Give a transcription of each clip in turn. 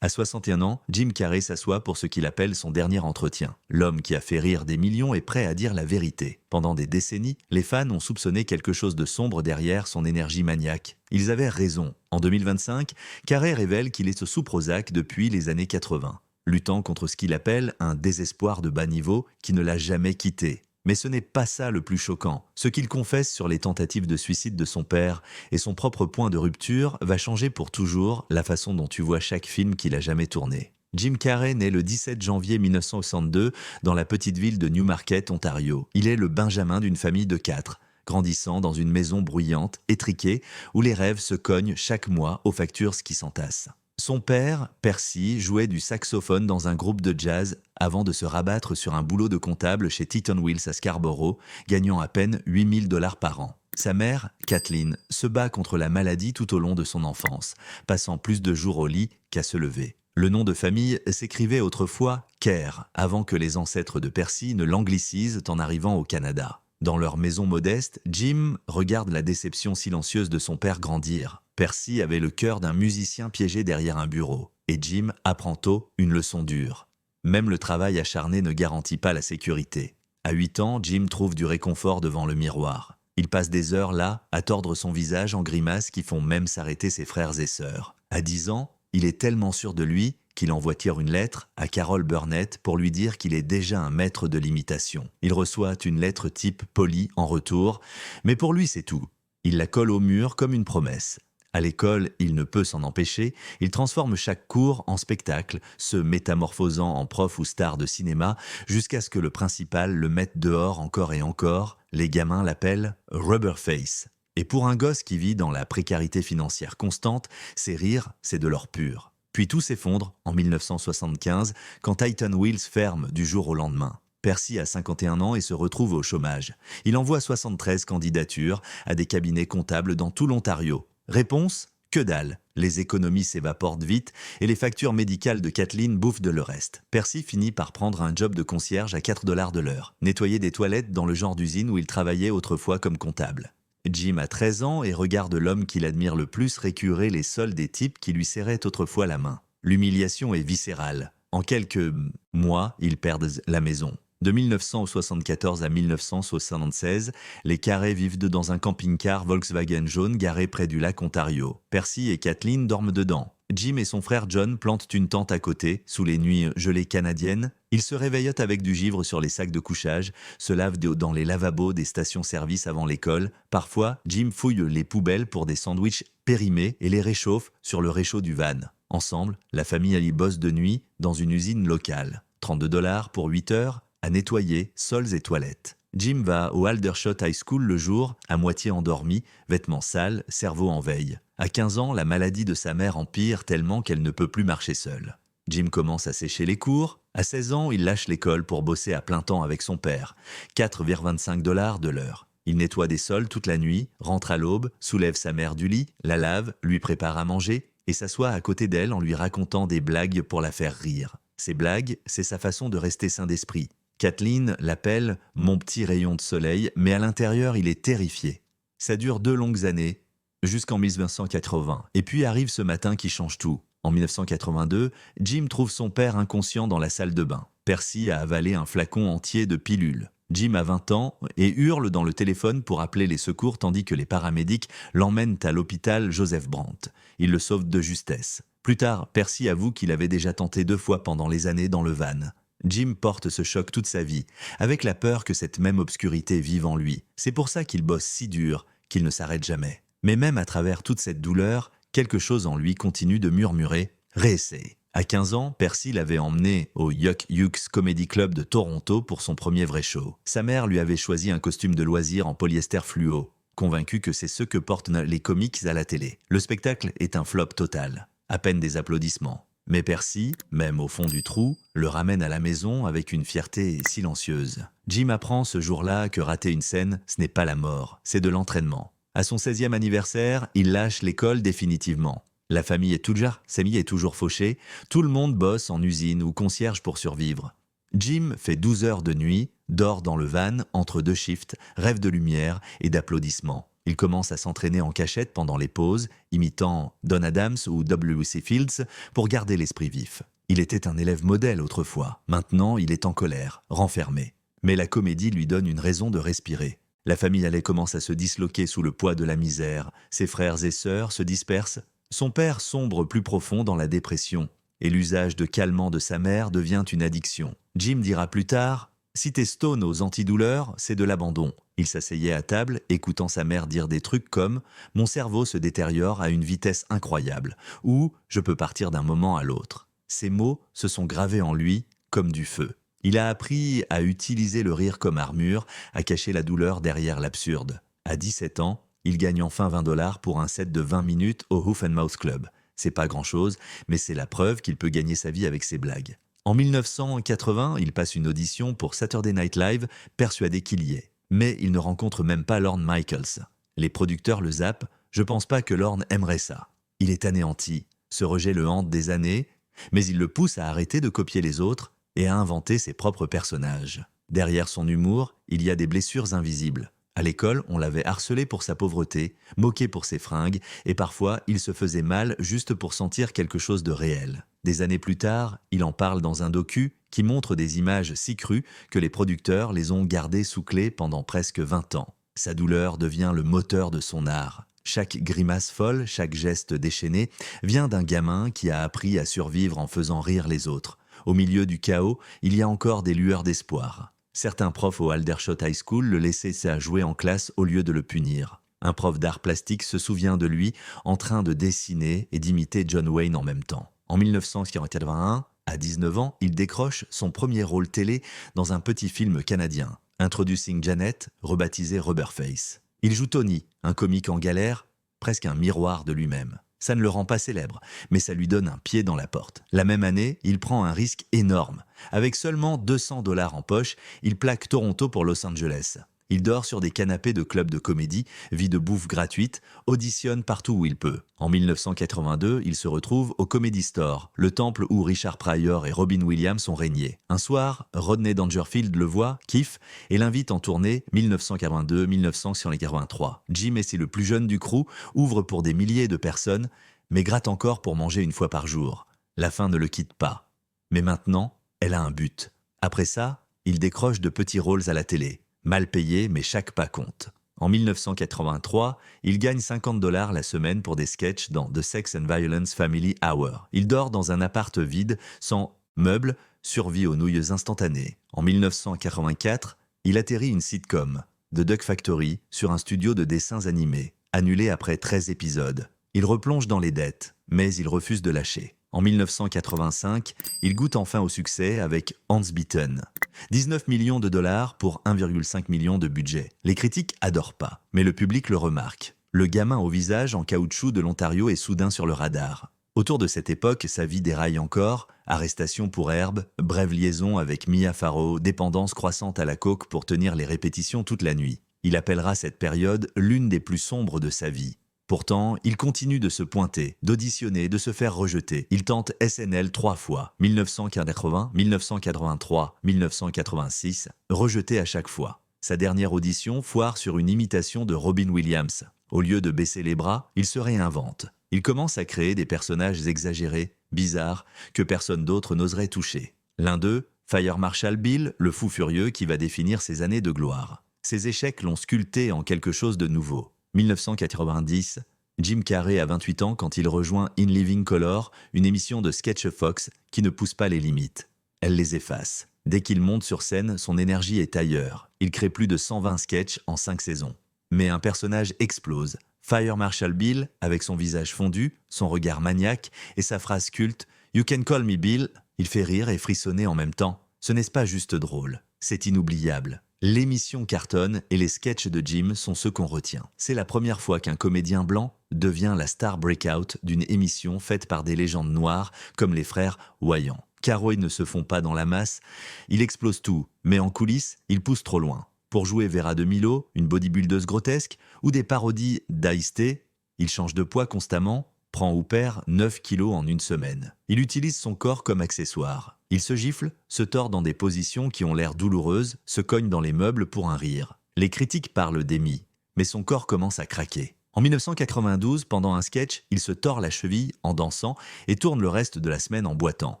À 61 ans, Jim Carrey s'assoit pour ce qu'il appelle son dernier entretien. L'homme qui a fait rire des millions est prêt à dire la vérité. Pendant des décennies, les fans ont soupçonné quelque chose de sombre derrière son énergie maniaque. Ils avaient raison. En 2025, Carrey révèle qu'il est sous Prozac depuis les années 80, luttant contre ce qu'il appelle un désespoir de bas niveau qui ne l'a jamais quitté. Mais ce n'est pas ça le plus choquant. Ce qu'il confesse sur les tentatives de suicide de son père et son propre point de rupture va changer pour toujours la façon dont tu vois chaque film qu'il a jamais tourné. Jim Carrey naît le 17 janvier 1962 dans la petite ville de Newmarket, Ontario. Il est le benjamin d'une famille de 4, grandissant dans une maison bruyante, étriquée, où les rêves se cognent chaque mois aux factures qui s'entassent. Son père, Percy, jouait du saxophone dans un groupe de jazz avant de se rabattre sur un boulot de comptable chez Teton Wills à Scarborough, gagnant à peine 8 000 $ par an. Sa mère, Kathleen, se bat contre la maladie tout au long de son enfance, passant plus de jours au lit qu'à se lever. Le nom de famille s'écrivait autrefois Kerr, avant que les ancêtres de Percy ne l'anglicisent en arrivant au Canada. Dans leur maison modeste, Jim regarde la déception silencieuse de son père grandir. Percy avait le cœur d'un musicien piégé derrière un bureau, et Jim apprend tôt une leçon dure. Même le travail acharné ne garantit pas la sécurité. À 8 ans, Jim trouve du réconfort devant le miroir. Il passe des heures là, à tordre son visage en grimaces qui font même s'arrêter ses frères et sœurs. À 10 ans, il est tellement sûr de lui qu'il envoie une lettre à Carol Burnett pour lui dire qu'il est déjà un maître de l'imitation. Il reçoit une lettre type polie en retour, mais pour lui c'est tout. Il la colle au mur comme une promesse. À l'école, il ne peut s'en empêcher, il transforme chaque cours en spectacle, se métamorphosant en prof ou star de cinéma, jusqu'à ce que le principal le mette dehors encore et encore. Les gamins l'appellent « Rubberface ». Et pour un gosse qui vit dans la précarité financière constante, ses rires, c'est de l'or pur. Puis tout s'effondre en 1975, quand Teton Wills ferme du jour au lendemain. Percy a 51 ans et se retrouve au chômage. Il envoie 73 candidatures à des cabinets comptables dans tout l'Ontario. Réponse ? Que dalle. Les économies s'évaporent vite et les factures médicales de Kathleen bouffent de le reste. Percy finit par prendre un job de concierge à 4 $ de l'heure, nettoyer des toilettes dans le genre d'usine où il travaillait autrefois comme comptable. Jim a 13 ans et regarde l'homme qu'il admire le plus récurer les sols des types qui lui serraient autrefois la main. L'humiliation est viscérale. En quelques mois, ils perdent la maison. De 1974 à 1976, les Carrey vivent dans un camping-car Volkswagen jaune garé près du lac Ontario. Percy et Kathleen dorment dedans. Jim et son frère John plantent une tente à côté, sous les nuits gelées canadiennes. Ils se réveillotent avec du givre sur les sacs de couchage, se lavent dans les lavabos des stations-service avant l'école. Parfois, Jim fouille les poubelles pour des sandwichs périmés et les réchauffe sur le réchaud du van. Ensemble, la famille y bosse de nuit dans une usine locale. 32 $ pour 8 heures, à nettoyer sols et toilettes. Jim va au Aldershot High School le jour, à moitié endormi, vêtements sales, cerveau en veille. À 15 ans, la maladie de sa mère empire tellement qu'elle ne peut plus marcher seule. Jim commence à sécher les cours. À 16 ans, il lâche l'école pour bosser à plein temps avec son père. 4,25 $ de l'heure. Il nettoie des sols toute la nuit, rentre à l'aube, soulève sa mère du lit, la lave, lui prépare à manger et s'assoit à côté d'elle en lui racontant des blagues pour la faire rire. Ces blagues, c'est sa façon de rester sain d'esprit. Kathleen l'appelle « mon petit rayon de soleil », mais à l'intérieur, il est terrifié. Ça dure 2 longues années, jusqu'en 1980. Et puis arrive ce matin qui change tout. En 1982, Jim trouve son père inconscient dans la salle de bain. Percy a avalé un flacon entier de pilules. Jim a 20 ans et hurle dans le téléphone pour appeler les secours tandis que les paramédics l'emmènent à l'hôpital Joseph Brandt. Il le sauve de justesse. Plus tard, Percy avoue qu'il avait déjà tenté 2 fois pendant les années dans le van. Jim porte ce choc toute sa vie, avec la peur que cette même obscurité vive en lui. C'est pour ça qu'il bosse si dur, qu'il ne s'arrête jamais. Mais même à travers toute cette douleur, quelque chose en lui continue de murmurer « réessaye ». À 15 ans, Percy l'avait emmené au Yuck Yucks Comedy Club de Toronto pour son premier vrai show. Sa mère lui avait choisi un costume de loisir en polyester fluo, convaincu que c'est ce que portent les comiques à la télé. Le spectacle est un flop total, à peine des applaudissements. Mais Percy, même au fond du trou, le ramène à la maison avec une fierté silencieuse. Jim apprend ce jour-là que rater une scène, ce n'est pas la mort, c'est de l'entraînement. À son 16e anniversaire, il lâche l'école définitivement. La famille est toujours fauchée, tout le monde bosse en usine ou concierge pour survivre. Jim fait 12 heures de nuit, dort dans le van entre 2 shifts, rêve de lumière et d'applaudissements. Il commence à s'entraîner en cachette pendant les pauses, imitant Don Adams ou W.C. Fields pour garder l'esprit vif. Il était un élève modèle autrefois. Maintenant, il est en colère, renfermé. Mais la comédie lui donne une raison de respirer. La famille Allais commence à se disloquer sous le poids de la misère. Ses frères et sœurs se dispersent. Son père sombre plus profond dans la dépression. Et l'usage de calmants de sa mère devient une addiction. Jim dira plus tard « Si t'es stone aux antidouleurs, c'est de l'abandon ». Il s'asseyait à table, écoutant sa mère dire des trucs comme « Mon cerveau se détériore à une vitesse incroyable » ou « Je peux partir d'un moment à l'autre ». Ces mots se sont gravés en lui comme du feu. Il a appris à utiliser le rire comme armure, à cacher la douleur derrière l'absurde. À 17 ans, il gagne enfin $20 pour un set de 20 minutes au Hoof and Mouth Club. C'est pas grand-chose, mais c'est la preuve qu'il peut gagner sa vie avec ses blagues. En 1980, il passe une audition pour Saturday Night Live, persuadé qu'il y est. Mais il ne rencontre même pas Lorne Michaels. Les producteurs le zappent, je pense pas que Lorne aimerait ça. Il est anéanti, ce rejet le hante des années, mais il le pousse à arrêter de copier les autres et à inventer ses propres personnages. Derrière son humour, il y a des blessures invisibles. À l'école, on l'avait harcelé pour sa pauvreté, moqué pour ses fringues, et parfois il se faisait mal juste pour sentir quelque chose de réel. Des années plus tard, il en parle dans un docu qui montre des images si crues que les producteurs les ont gardées sous clé pendant presque 20 ans. Sa douleur devient le moteur de son art. Chaque grimace folle, chaque geste déchaîné vient d'un gamin qui a appris à survivre en faisant rire les autres. Au milieu du chaos, il y a encore des lueurs d'espoir. Certains profs au Aldershot High School le laissaient jouer en classe au lieu de le punir. Un prof d'art plastique se souvient de lui en train de dessiner et d'imiter John Wayne en même temps. En 1981, à 19 ans, il décroche son premier rôle télé dans un petit film canadien, Introducing Janet, rebaptisé Rubberface. Il joue Tony, un comique en galère, presque un miroir de lui-même. Ça ne le rend pas célèbre, mais ça lui donne un pied dans la porte. La même année, il prend un risque énorme. Avec seulement $200 en poche, il plaque Toronto pour Los Angeles. Il dort sur des canapés de clubs de comédie, vit de bouffe gratuite, auditionne partout où il peut. En 1982, il se retrouve au Comedy Store, le temple où Richard Pryor et Robin Williams ont régné. Un soir, Rodney Dangerfield le voit, kiffe, et l'invite en tournée 1982-1983. Jim est le plus jeune du crew, ouvre pour des milliers de personnes, mais gratte encore pour manger une fois par jour. La faim ne le quitte pas. Mais maintenant, elle a un but. Après ça, il décroche de petits rôles à la télé. Mal payé, mais chaque pas compte. En 1983, il gagne $50 la semaine pour des sketchs dans The Sex and Violence Family Hour. Il dort dans un appart vide, sans meubles, survit aux nouilles instantanées. En 1984, il atterrit une sitcom, The Duck Factory, sur un studio de dessins animés, annulé après 13 épisodes. Il replonge dans les dettes, mais il refuse de lâcher. En 1985, il goûte enfin au succès avec Hans Beaten. 19 millions de dollars pour 1,5 million de budget. Les critiques adorent pas, mais le public le remarque. Le gamin au visage en caoutchouc de l'Ontario est soudain sur le radar. Autour de cette époque, sa vie déraille encore. Arrestation pour Herbe, brève liaison avec Mia Farrow, dépendance croissante à la coke pour tenir les répétitions toute la nuit. Il appellera cette période l'une des plus sombres de sa vie. Pourtant, il continue de se pointer, d'auditionner, de se faire rejeter. Il tente SNL 3 fois, 1980, 1983, 1986, rejeté à chaque fois. Sa dernière audition foire sur une imitation de Robin Williams. Au lieu de baisser les bras, il se réinvente. Il commence à créer des personnages exagérés, bizarres, que personne d'autre n'oserait toucher. L'un d'eux, Fire Marshal Bill, le fou furieux qui va définir ses années de gloire. Ses échecs l'ont sculpté en quelque chose de nouveau. 1990, Jim Carrey a 28 ans quand il rejoint In Living Color, une émission de Sketch Fox qui ne pousse pas les limites. Elle les efface. Dès qu'il monte sur scène, son énergie est ailleurs. Il crée plus de 120 sketchs en 5 saisons. Mais un personnage explose. Fire Marshal Bill, avec son visage fondu, son regard maniaque et sa phrase culte « You can call me Bill », il fait rire et frissonner en même temps. Ce n'est pas juste drôle, c'est inoubliable. L'émission cartonne et les sketchs de Jim sont ceux qu'on retient. C'est la première fois qu'un comédien blanc devient la star breakout d'une émission faite par des légendes noires comme les frères Wayans. Caro ne se font pas dans la masse, il explose tout, mais en coulisses, il pousse trop loin. Pour jouer Vera de Milo, une bodybuildeuse grotesque, ou des parodies d'Aïsté, il change de poids constamment, prend ou perd 9 kilos en une semaine. Il utilise son corps comme accessoire. Il se gifle, se tord dans des positions qui ont l'air douloureuses, se cogne dans les meubles pour un rire. Les critiques parlent d'Emmy, mais son corps commence à craquer. En 1992, pendant un sketch, il se tord la cheville en dansant et tourne le reste de la semaine en boitant.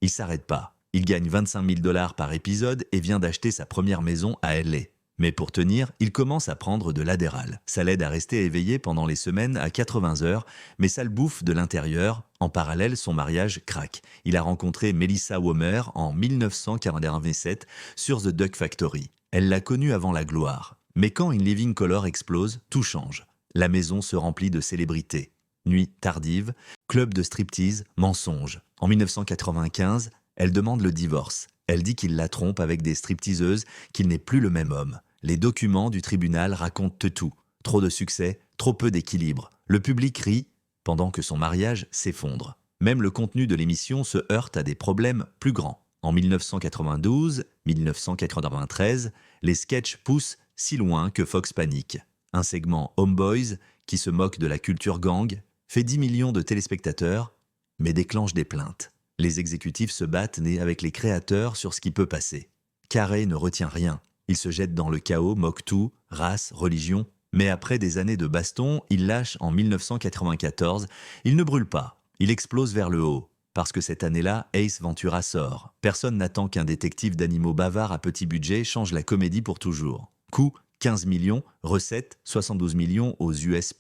Il s'arrête pas. Il gagne 25 000 $ par épisode et vient d'acheter sa première maison à LA. Mais pour tenir, il commence à prendre de l'Adderall. Ça l'aide à rester éveillé pendant les semaines à 80 heures, mais ça le bouffe de l'intérieur. En parallèle, son mariage craque. Il a rencontré Melissa Womer en 1997 sur The Duck Factory. Elle l'a connue avant la gloire. Mais quand In Living Color explose, tout change. La maison se remplit de célébrités. Nuit tardive, club de striptease, mensonges. En 1995, elle demande le divorce. Elle dit qu'il la trompe avec des stripteaseuses, qu'il n'est plus le même homme. Les documents du tribunal racontent tout. Trop de succès, trop peu d'équilibre. Le public rit pendant que son mariage s'effondre. Même le contenu de l'émission se heurte à des problèmes plus grands. En 1992-1993, les sketchs poussent si loin que Fox panique. Un segment Homeboys, qui se moque de la culture gang, fait 10 millions de téléspectateurs, mais déclenche des plaintes. Les exécutifs se battent nez avec les créateurs sur ce qui peut passer. Carrey ne retient rien. Il se jette dans le chaos, moque tout, race, religion. Mais après des années de baston, il lâche en 1994. Il ne brûle pas. Il explose vers le haut. Parce que cette année-là, Ace Ventura sort. Personne n'attend qu'un détective d'animaux bavard à petit budget change la comédie pour toujours. Coût 15 millions, recettes 72 millions aux US+,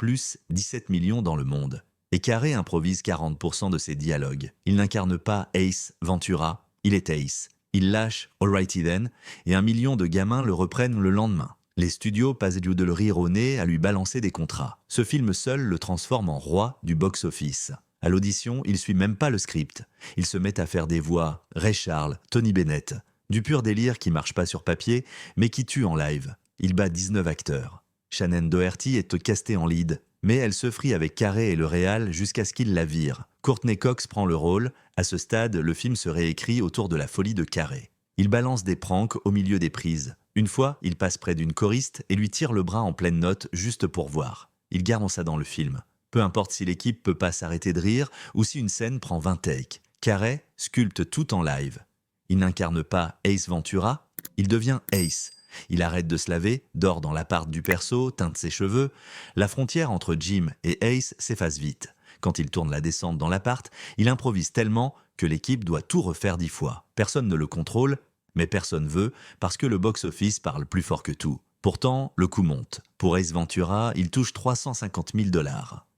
17 millions dans le monde. Et Carrey improvise 40% de ses dialogues. Il n'incarne pas Ace Ventura, il est Ace. Il lâche Alrighty Then et 1 million de gamins le reprennent le lendemain. Les studios passent de le rire au nez à lui balancer des contrats. Ce film seul le transforme en roi du box-office. À l'audition, il suit même pas le script. Il se met à faire des voix, Ray Charles, Tony Bennett. Du pur délire qui marche pas sur papier, mais qui tue en live. Il bat 19 acteurs. Shannon Doherty est castée en lead, mais elle se frie avec Carrey et le réal jusqu'à ce qu'il la vire. Courtney Cox prend le rôle. À ce stade, le film se réécrit autour de la folie de Carrey. Il balance des pranks au milieu des prises. Une fois, il passe près d'une choriste et lui tire le bras en pleine note juste pour voir. Il garde ça dans le film. Peu importe si l'équipe peut pas s'arrêter de rire ou si une scène prend 20 takes. Carrey sculpte tout en live. Il n'incarne pas Ace Ventura, il devient Ace. Il arrête de se laver, dort dans l'appart du perso, teinte ses cheveux. La frontière entre Jim et Ace s'efface vite. Quand il tourne la descente dans l'appart, il improvise tellement que l'équipe doit tout refaire 10 fois. Personne ne le contrôle, mais personne veut parce que le box-office parle plus fort que tout. Pourtant, le coup monte. Pour Ace Ventura, il touche 350 000 $.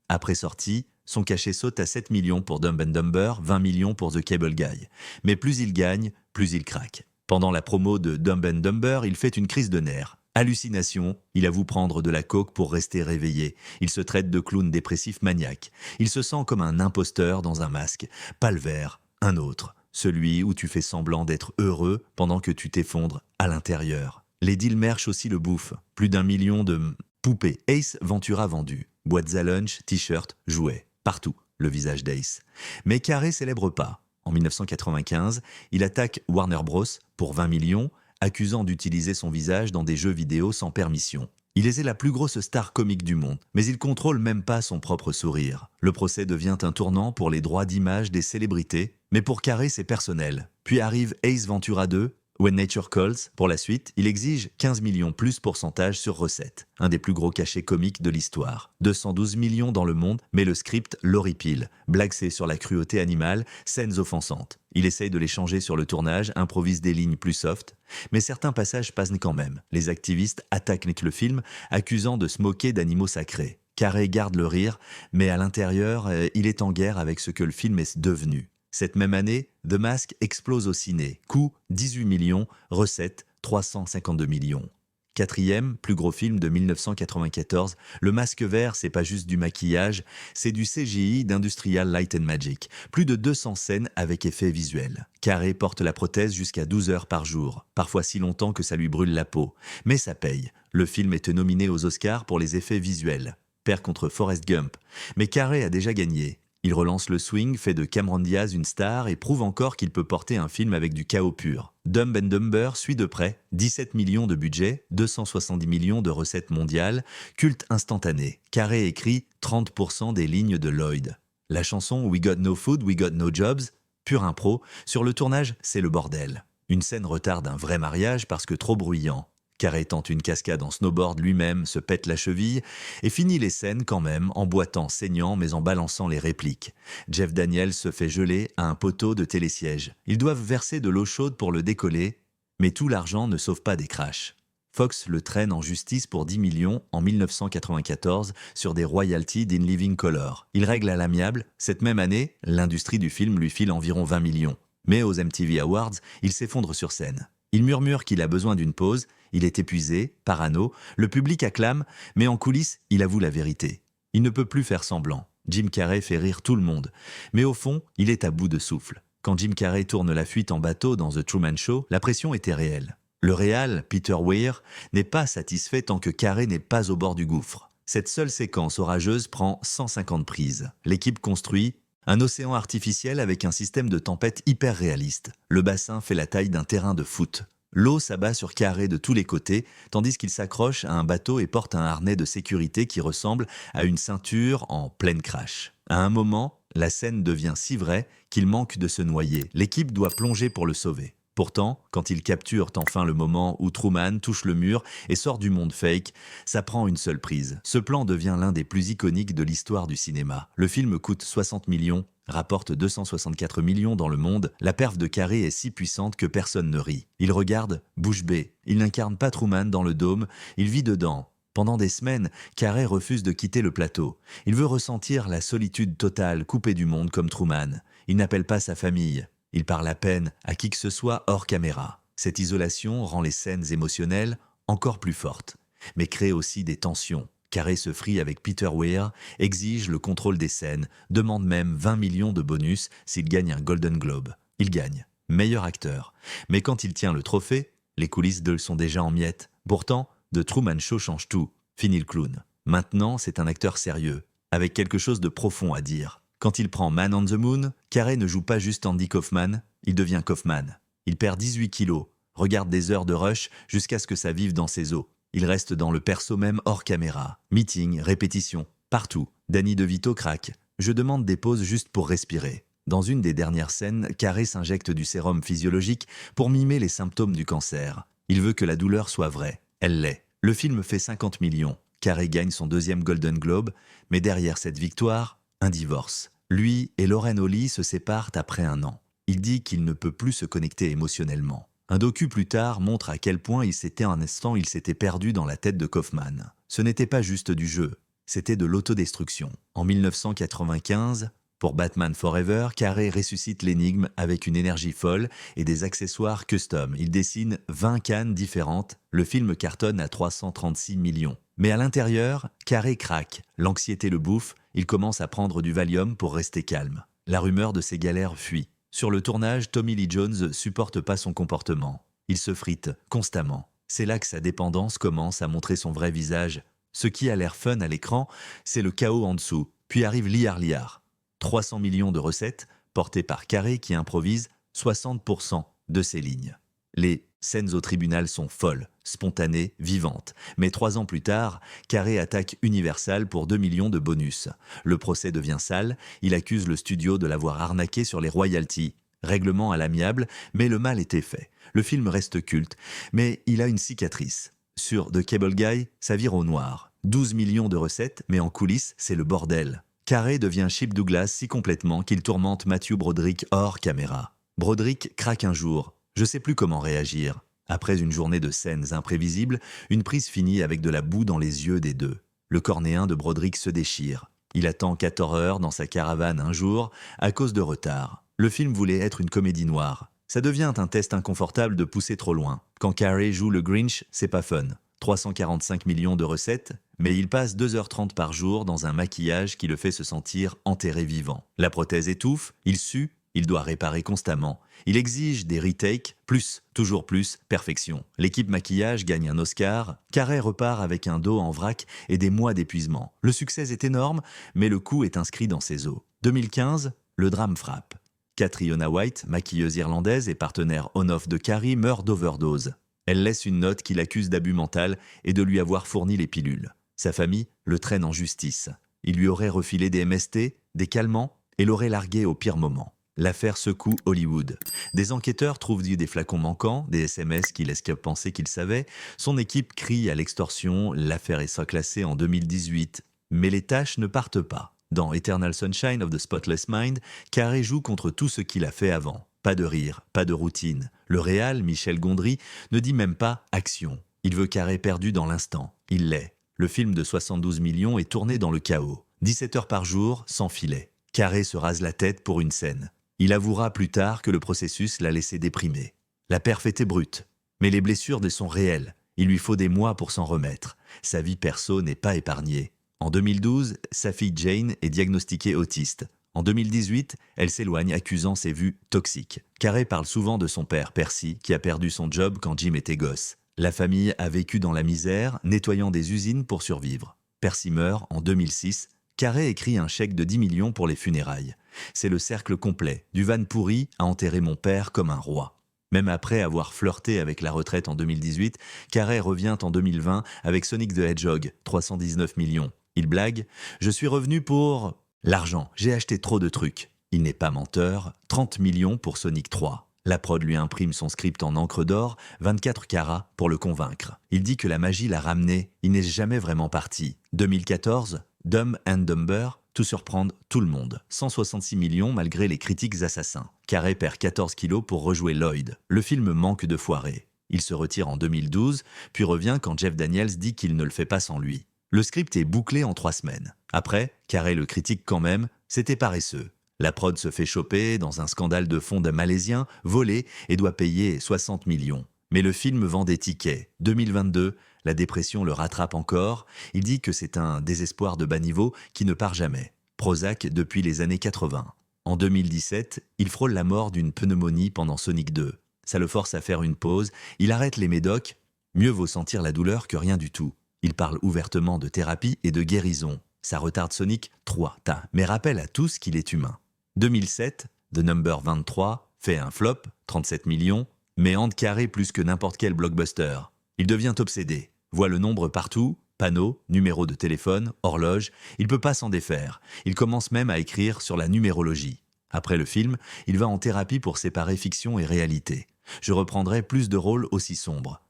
Après sortie, son cachet saute à 7 millions pour Dumb and Dumber, 20 millions pour The Cable Guy. Mais plus il gagne, plus il craque. Pendant la promo de Dumb and Dumber, il fait une crise de nerfs. Hallucination, il avoue prendre de la coke pour rester réveillé. Il se traite de clown dépressif maniaque. Il se sent comme un imposteur dans un masque. Pas le vert, un autre. Celui où tu fais semblant d'être heureux pendant que tu t'effondres à l'intérieur. Les deals merch aussi le bouffent. Plus d'1 million de poupées Ace Ventura vendues. Boîtes à lunch, t-shirts, jouets. Partout, le visage d'Ace. Mais Carrey célèbre pas. En 1995, il attaque Warner Bros. Pour 20 millions, accusant d'utiliser son visage dans des jeux vidéo sans permission. Il est la plus grosse star comique du monde, mais il contrôle même pas son propre sourire. Le procès devient un tournant pour les droits d'image des célébrités, mais pour Carrey, c'est personnel. Puis arrive Ace Ventura 2, When Nature Calls. Pour la suite, il exige 15 millions plus pourcentage sur recettes. Un des plus gros cachets comiques de l'histoire. 212 millions dans le monde, mais le script l'horripile. Blagues sur la cruauté animale, scènes offensantes. Il essaye de les changer sur le tournage, improvise des lignes plus soft, mais certains passages passent quand même. Les activistes attaquent le film, accusant de se moquer d'animaux sacrés. Carrey garde le rire, mais à l'intérieur, il est en guerre avec ce que le film est devenu. Cette même année, The Mask explose au ciné. Coût 18 millions, recettes 352 millions. Quatrième, plus gros film de 1994, Le Masque Vert, c'est pas juste du maquillage, c'est du CGI d'Industrial Light and Magic. Plus de 200 scènes avec effets visuels. Carrey porte la prothèse jusqu'à 12 heures par jour, parfois si longtemps que ça lui brûle la peau. Mais ça paye. Le film était nominé aux Oscars pour les effets visuels. Perd contre Forrest Gump. Mais Carrey a déjà gagné. Il relance le swing, fait de Cameron Diaz une star et prouve encore qu'il peut porter un film avec du chaos pur. Dumb and Dumber suit de près, 17 millions de budget, 270 millions de recettes mondiales, culte instantané. Carrey écrit 30% des lignes de Lloyd. La chanson We Got No Food, We Got No Jobs, pure impro, sur le tournage, c'est le bordel. Une scène retarde un vrai mariage parce que trop bruyant. Carrey tente une cascade en snowboard lui-même, se pète la cheville et finit les scènes quand même en boitant, saignant mais en balançant les répliques. Jeff Daniels se fait geler à un poteau de télésiège. Ils doivent verser de l'eau chaude pour le décoller, mais tout l'argent ne sauve pas des crashs. Fox le traîne en justice pour 10 millions en 1994 sur des royalties d'In Living Color. Il règle à l'amiable. Cette même année, l'industrie du film lui file environ 20 millions. Mais aux MTV Awards, il s'effondre sur scène. Il murmure qu'il a besoin d'une pause, il est épuisé, parano, le public acclame, mais en coulisses, il avoue la vérité. Il ne peut plus faire semblant. Jim Carrey fait rire tout le monde. Mais au fond, il est à bout de souffle. Quand Jim Carrey tourne la fuite en bateau dans The Truman Show, la pression était réelle. Le réal, Peter Weir, n'est pas satisfait tant que Carrey n'est pas au bord du gouffre. Cette seule séquence orageuse prend 150 prises. L'équipe construit un océan artificiel avec un système de tempête hyper réaliste. Le bassin fait la taille d'un terrain de foot. L'eau s'abat sur Carrey de tous les côtés, tandis qu'il s'accroche à un bateau et porte un harnais de sécurité qui ressemble à une ceinture en pleine crash. À un moment, la scène devient si vraie qu'il manque de se noyer. L'équipe doit plonger pour le sauver. Pourtant, quand ils capturent enfin le moment où Truman touche le mur et sort du monde fake, ça prend une seule prise. Ce plan devient l'un des plus iconiques de l'histoire du cinéma. Le film coûte 60 millions, rapporte 264 millions dans le monde. La perf de Carrey est si puissante que personne ne rit. Il regarde, bouche bée. Il n'incarne pas Truman dans le dôme, il vit dedans. Pendant des semaines, Carrey refuse de quitter le plateau. Il veut ressentir la solitude totale, coupé du monde comme Truman. Il n'appelle pas sa famille. Il parle à peine à qui que ce soit hors caméra. Cette isolation rend les scènes émotionnelles encore plus fortes, mais crée aussi des tensions. Carrey se frie avec Peter Weir, exige le contrôle des scènes, demande même 20 millions de bonus s'il gagne un Golden Globe. Il gagne, meilleur acteur. Mais quand il tient le trophée, les coulisses sont déjà en miettes. Pourtant, The Truman Show change tout. Fini le clown. Maintenant, c'est un acteur sérieux, avec quelque chose de profond à dire. Quand il prend Man on the Moon, Carrey ne joue pas juste Andy Kaufman, il devient Kaufman. Il perd 18 kilos, regarde des heures de rush jusqu'à ce que ça vive dans ses os. Il reste dans le perso même hors caméra. Meeting, répétition, partout. Danny DeVito craque. Je demande des pauses juste pour respirer. Dans une des dernières scènes, Carrey s'injecte du sérum physiologique pour mimer les symptômes du cancer. Il veut que la douleur soit vraie. Elle l'est. Le film fait 50 millions. Carrey gagne son deuxième Golden Globe, mais derrière cette victoire, un divorce. Lui et Lauren Holly se séparent après 1 an. Il dit qu'il ne peut plus se connecter émotionnellement. Un docu plus tard montre à quel point il s'était perdu dans la tête de Kaufman. Ce n'était pas juste du jeu, c'était de l'autodestruction. En 1995, pour Batman Forever, Carrey ressuscite l'énigme avec une énergie folle et des accessoires custom. Il dessine 20 cannes différentes. Le film cartonne à 336 millions. Mais à l'intérieur, Carrey craque. L'anxiété le bouffe. Il commence à prendre du Valium pour rester calme. La rumeur de ses galères fuit. Sur le tournage, Tommy Lee Jones supporte pas son comportement. Il se frite constamment. C'est là que sa dépendance commence à montrer son vrai visage. Ce qui a l'air fun à l'écran, c'est le chaos en dessous. Puis arrive Liar Liar. 300 millions de recettes, portées par Carrey qui improvise 60% de ses lignes. Les scènes au tribunal sont folles, spontanées, vivantes. Mais 3 ans plus tard, Carrey attaque Universal pour 2 millions de bonus. Le procès devient sale, il accuse le studio de l'avoir arnaqué sur les royalties. Règlement à l'amiable, mais le mal était fait. Le film reste culte, mais il a une cicatrice. Sur The Cable Guy, ça vire au noir. 12 millions de recettes, mais en coulisses, c'est le bordel. Carrey devient Chip Douglas si complètement qu'il tourmente Matthew Broderick hors caméra. Broderick craque un jour. Je sais plus comment réagir. Après une journée de scènes imprévisibles, une prise finit avec de la boue dans les yeux des deux. Le cornéen de Broderick se déchire. Il attend 14 heures dans sa caravane un jour à cause de retard. Le film voulait être une comédie noire. Ça devient un test inconfortable de pousser trop loin. Quand Carrey joue le Grinch, c'est pas fun. 345 millions de recettes, mais il passe 2h30 par jour dans un maquillage qui le fait se sentir enterré vivant. La prothèse étouffe, il sue, il doit réparer constamment. Il exige des retakes, plus, toujours plus, perfection. L'équipe maquillage gagne un Oscar, Carrey repart avec un dos en vrac et des mois d'épuisement. Le succès est énorme, mais le coup est inscrit dans ses os. 2015, le drame frappe. Catriona White, maquilleuse irlandaise et partenaire on-off de Carrey, meurt d'overdose. Elle laisse une note qui l'accuse d'abus mental et de lui avoir fourni les pilules. Sa famille le traîne en justice. Il lui aurait refilé des MST, des calmants et l'aurait largué au pire moment. L'affaire secoue Hollywood. Des enquêteurs trouvent des flacons manquants, des SMS qui laissent penser qu'ils savaient. Son équipe crie à l'extorsion, l'affaire est classée en 2018. Mais les tâches ne partent pas. Dans Eternal Sunshine of the Spotless Mind, Carré joue contre tout ce qu'il a fait avant. Pas de rire, pas de routine. Le réal, Michel Gondry, ne dit même pas « action ». Il veut Carré perdu dans l'instant. Il l'est. Le film de 72 millions est tourné dans le chaos. 17 heures par jour, sans filet. Carré se rase la tête pour une scène. Il avouera plus tard que le processus l'a laissé déprimé. La perf était brute, mais les blessures sont réelles. Il lui faut des mois pour s'en remettre. Sa vie perso n'est pas épargnée. En 2012, sa fille Jane est diagnostiquée autiste. En 2018, elle s'éloigne accusant ses vues toxiques. Carré parle souvent de son père, Percy, qui a perdu son job quand Jim était gosse. La famille a vécu dans la misère, nettoyant des usines pour survivre. Percy meurt en 2006. Carré écrit un chèque de 10 millions pour les funérailles. C'est le cercle complet, du van pourri à enterrer mon père comme un roi. Même après avoir flirté avec la retraite en 2018, Carré revient en 2020 avec Sonic the Hedgehog, 319 millions. Il blague « Je suis revenu pour... l'argent, j'ai acheté trop de trucs ». Il n'est pas menteur, 30 millions pour Sonic 3. La prod lui imprime son script en encre d'or, 24 carats, pour le convaincre. Il dit que la magie l'a ramené, il n'est jamais vraiment parti. 2014, Dumb and Dumber, tout surprendre tout le monde. 166 millions malgré les critiques assassins. Carré perd 14 kilos pour rejouer Lloyd. Le film manque de foirer. Il se retire en 2012, puis revient quand Jeff Daniels dit qu'il ne le fait pas sans lui. Le script est bouclé en 3 semaines. Après, Carré le critique quand même, c'était paresseux. La prod se fait choper dans un scandale de fonds malaisien, volé et doit payer 60 millions. Mais le film vend des tickets. 2022, la dépression le rattrape encore. Il dit que c'est un désespoir de bas niveau qui ne part jamais. Prozac depuis les années 80. En 2017, il frôle la mort d'une pneumonie pendant Sonic 2. Ça le force à faire une pause. Il arrête les médocs. Mieux vaut sentir la douleur que rien du tout. Il parle ouvertement de thérapie et de guérison. Ça retarde Sonic 3, mais rappelle à tous qu'il est humain. 2007, The Number 23 fait un flop, 37 millions, mais hante Carré plus que n'importe quel blockbuster. Il devient obsédé, voit le nombre partout, panneaux, numéros de téléphone, horloge, il peut pas s'en défaire. Il commence même à écrire sur la numérologie. Après le film, il va en thérapie pour séparer fiction et réalité. Je reprendrai plus de rôles aussi sombres.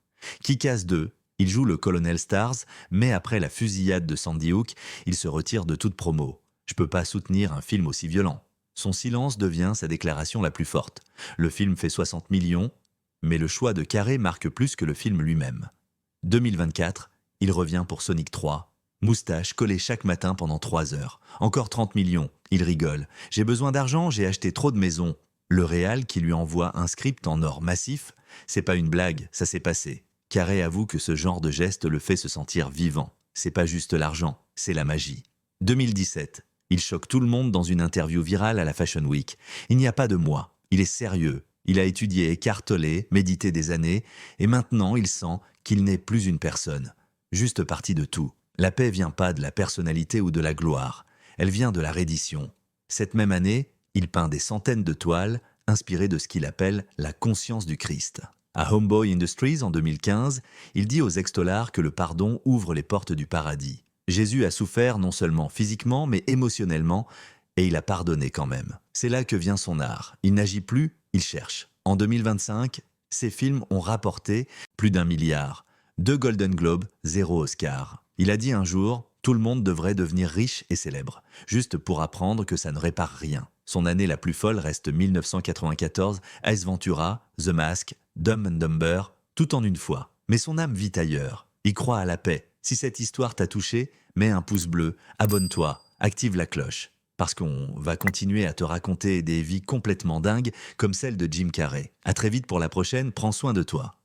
Kick-Ass 2, il joue le colonel Stars, mais après la fusillade de Sandy Hook, il se retire de toute promo. Je peux pas soutenir un film aussi violent. Son silence devient sa déclaration la plus forte. Le film fait 60 millions, mais le choix de Carré marque plus que le film lui-même. 2024, il revient pour Sonic 3. Moustache collée chaque matin pendant 3 heures. Encore 30 millions, il rigole. J'ai besoin d'argent, j'ai acheté trop de maisons. Le réal qui lui envoie un script en or massif, c'est pas une blague, ça s'est passé. Carré avoue que ce genre de geste le fait se sentir vivant. C'est pas juste l'argent, c'est la magie. 2017. Il choque tout le monde dans une interview virale à la Fashion Week. Il n'y a pas de moi. Il est sérieux. Il a étudié Eckhart Tolle, médité des années, et maintenant il sent qu'il n'est plus une personne. Juste partie de tout. La paix vient pas de la personnalité ou de la gloire. Elle vient de la reddition. Cette même année, il peint des centaines de toiles inspirées de ce qu'il appelle la conscience du Christ. À Homeboy Industries en 2015, il dit aux ex-tollards que le pardon ouvre les portes du paradis. Jésus a souffert non seulement physiquement, mais émotionnellement, et il a pardonné quand même. C'est là que vient son art. Il n'agit plus, il cherche. En 2025, ses films ont rapporté plus d'1 milliard. 2 Golden Globes, 0 Oscar. Il a dit un jour, tout le monde devrait devenir riche et célèbre, juste pour apprendre que ça ne répare rien. Son année la plus folle reste 1994, Ace Ventura, The Mask, Dumb and Dumber, tout en une fois. Mais son âme vit ailleurs. Il croit à la paix. Si cette histoire t'a touché, mets un pouce bleu, abonne-toi, active la cloche. Parce qu'on va continuer à te raconter des vies complètement dingues comme celle de Jim Carrey. À très vite pour la prochaine, prends soin de toi.